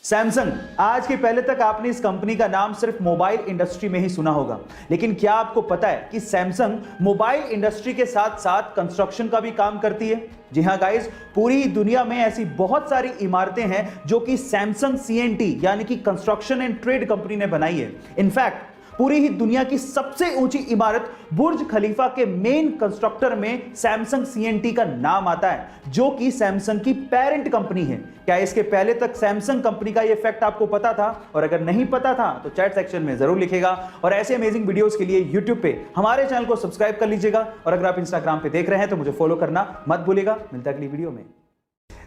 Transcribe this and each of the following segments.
Samsung, आज के पहले तक आपने इस कंपनी का नाम सिर्फ मोबाइल इंडस्ट्री में ही सुना होगा, लेकिन क्या आपको पता है कि सैमसंग मोबाइल इंडस्ट्री के साथ साथ कंस्ट्रक्शन का भी काम करती है। जी हां गाइस, पूरी दुनिया में ऐसी बहुत सारी इमारतें हैं जो कि सैमसंग सीएनटी यानी कि कंस्ट्रक्शन एंड ट्रेड कंपनी ने बनाई है। इनफैक्ट पूरी ही दुनिया की सबसे ऊंची इमारत बुर्ज खलीफा के मेन कंस्ट्रक्टर में सैमसंग सीएनटी का नाम आता है, जो कि सैमसंग की पेरेंट कंपनी है। क्या इसके पहले तक सैमसंग कंपनी का ये फैक्ट आपको पता था? और अगर नहीं पता था तो चैट सेक्शन में जरूर लिखेगा। और ऐसे अमेजिंग वीडियोस के लिए यूट्यूब पे हमारे चैनल को सब्सक्राइब कर लीजिएगा। और अगर आप इंस्टाग्राम पे देख रहे हैं तो मुझे फॉलो करना मत भूलिएगा। मिलता है अगली वीडियो में।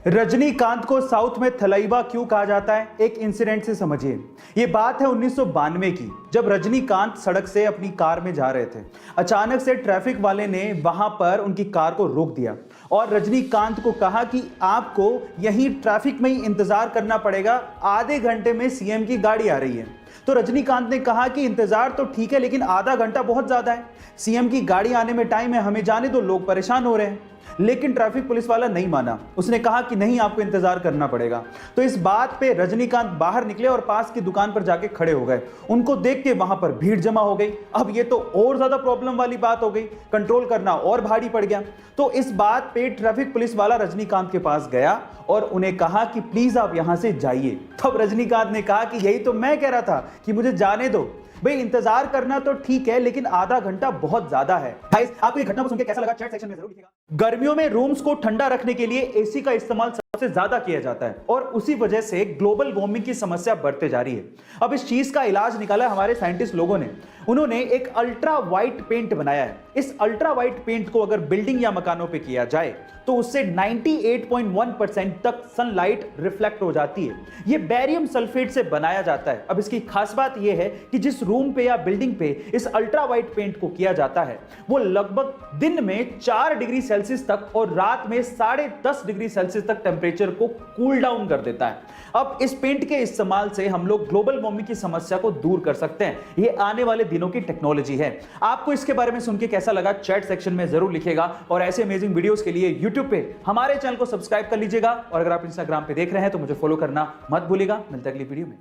रजनीकांत को साउथ में थलैवा क्यों कहा जाता है, एक इंसिडेंट से समझिए। यह बात है 1992 की, जब रजनीकांत सड़क से अपनी कार में जा रहे थे। अचानक से ट्रैफिक वाले ने वहां पर उनकी कार को रोक दिया और रजनीकांत को कहा कि आपको यहीं ट्रैफिक में ही इंतजार करना पड़ेगा, आधे घंटे में सीएम की गाड़ी आ रही है। तो रजनीकांत ने कहा कि इंतजार तो ठीक है, लेकिन आधा घंटा बहुत ज्यादा है, सीएम की गाड़ी आने में टाइम है, हमें जाने दो, लोग परेशान हो रहे हैं। लेकिन ट्रैफिक पुलिस वाला नहीं माना, उसने कहा कि नहीं, आपको इंतजार करना पड़ेगा। तो इस बात पे रजनीकांत बाहर निकले और पास की दुकान पर जाके खड़े हो गए। उनको देख के वहां पर भीड़ जमा हो गई। अब ये तो और ज्यादा प्रॉब्लम वाली बात हो गई, कंट्रोल करना और भारी पड़ गया। तो इस बात पे ट्रैफिक पुलिस वाला रजनीकांत के पास गया और उन्हें कहा कि प्लीज आप यहां से जाइए। तब रजनीकांत ने कहा कि यही तो मैं कह रहा था कि मुझे जाने दो भाई, इंतजार करना तो ठीक है, लेकिन आधा घंटा बहुत ज्यादा है। गाइस, आपको ये घटना को सुनकर कैसा लगा चैट सेक्शन में जरूर लिखिएगा। गर्मियों में रूम्स को ठंडा रखने के लिए एसी का इस्तेमाल सबसे ज्यादा किया जाता है और उसी वजह से ग्लोबल वार्मिंग की समस्या बढ़ते जा रही है। अब इस चीज का इलाज निकाला हमारे साइंटिस्ट लोगों ने। उन्होंने एक अल्ट्रा वाइट पेंट बनाया है। इस अल्ट्रा वाइट पेंट को अगर बिल्डिंग या मकानों पे किया जाए तो उससे 98.1% तक सनलाइट रिफ्लेक्ट हो जाती है। यह बेरियम सल्फेट से बनाया जाता है। अब इसकी खास बात यह है कि जिस रूम पे या बिल्डिंग पे इस अल्ट्रा वाइट पेंट को किया जाता है वो लगभग दिन में 4 डिग्री सेल्सियस तक और रात में 10.5 डिग्री सेल्सियस तक टेम्परेचर को कूल डाउन कर देता है। अब इस पेंट के इस्तेमाल से हम लोग ग्लोबल वार्मिंग की समस्या को दूर कर सकते हैं। यह आने वाले दिनों की टेक्नोलॉजी है। आपको इसके बारे में सुन के कैसा लगा चैट सेक्शन में जरूर लिखिएगा। और ऐसे अमेजिंग वीडियोस के लिए यूट्यूब पे हमारे चैनल को सब्सक्राइब कर लीजिएगा। और अगर आप इंस्टाग्राम पे देख रहे हैं तो मुझे फॉलो करना मत भूलिएगा। मिलता है अगली वीडियो में।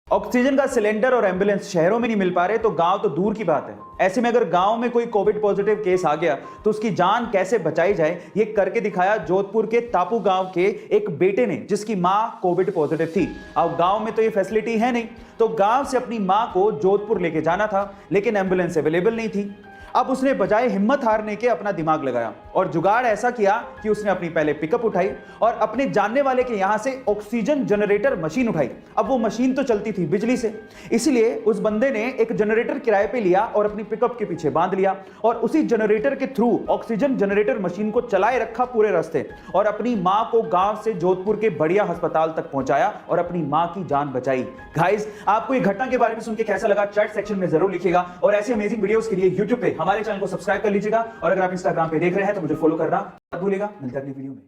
ऑक्सीजन का सिलेंडर और एम्बुलेंस शहरों में नहीं मिल पा रहे तो गांव तो दूर की बात है। ऐसे में अगर गांव में कोई कोविड पॉजिटिव केस आ गया तो उसकी जान कैसे बचाई जाए, ये करके दिखाया जोधपुर के तापू गांव के एक बेटे ने, जिसकी मां कोविड पॉजिटिव थी। अब गांव में तो ये फैसिलिटी है नहीं, तो गांव से अपनी मां को जोधपुर लेके जाना था, लेकिन एम्बुलेंस अवेलेबल नहीं थी। अब उसने बजाय हिम्मत हारने के अपना दिमाग लगाया और जुगाड़ ऐसा किया कि उसने अपनी पहले पिकअप उठाई और अपने जानने वाले के यहां से ऑक्सीजन जनरेटर मशीन उठाई। अब वो मशीन तो चलती थी बिजली से, इसलिए उस बंदे ने एक जनरेटर किराए पे लिया और अपनी पिकअप के पीछे बांध लिया और उसी जनरेटर के थ्रू ऑक्सीजन जनरेटर मशीन को चलाए रखा पूरे रास्ते और अपनी मां को गांव से जोधपुर के बढ़िया अस्पताल तक पहुंचाया और अपनी मां की जान बचाई। गाइस, आपको ये घटना के बारे में सुन के कैसा लगा चैट सेक्शन में जरूर लिखिएगा। और ऐसे अमेजिंग वीडियोस के लिए यूट्यूब पे हमारे चैनल को सब्सक्राइब कर लीजिएगा। और अगर आप इंस्टाग्राम पे देख रहे हैं तो मुझे फॉलो करना मत भूलिएगा। मिलता है अगली वीडियो में।